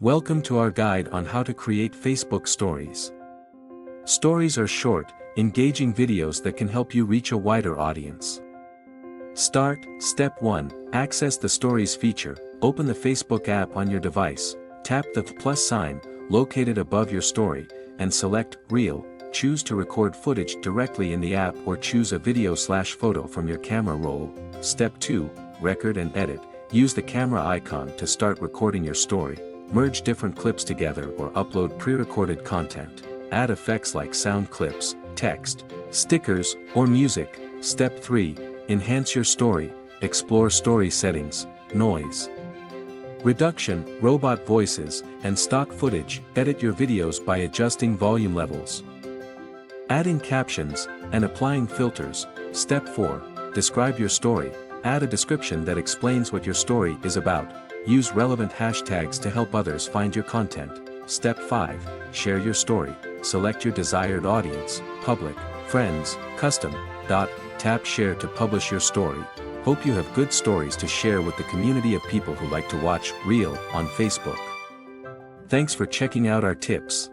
Welcome to our guide on how to create Facebook stories. Stories are short, engaging videos that can help you reach a wider audience. Step 1. Access the Stories feature. Open the Facebook app on your device, tap the plus sign, located above your story, and select Reel. Choose to record footage directly in the app or choose a video/photo from your camera roll. Step 2. Record and edit. Use the camera icon to start recording your story. Merge different clips together or upload pre-recorded content. Add effects like sound clips, text, stickers, or music. Step 3. Enhance your story. Explore story settings, noise reduction, robot voices, and stock footage. Edit your videos by adjusting volume levels, adding captions, and applying filters. Step 4. Describe your story. Add a description that explains what your story is about. Use relevant hashtags to help others find your content. Step 5. Share your story. Select your desired audience, public, friends, custom. Tap share to publish your story. Hope you have good stories to share with the community of people who like to watch Reel on Facebook. Thanks for checking out our tips.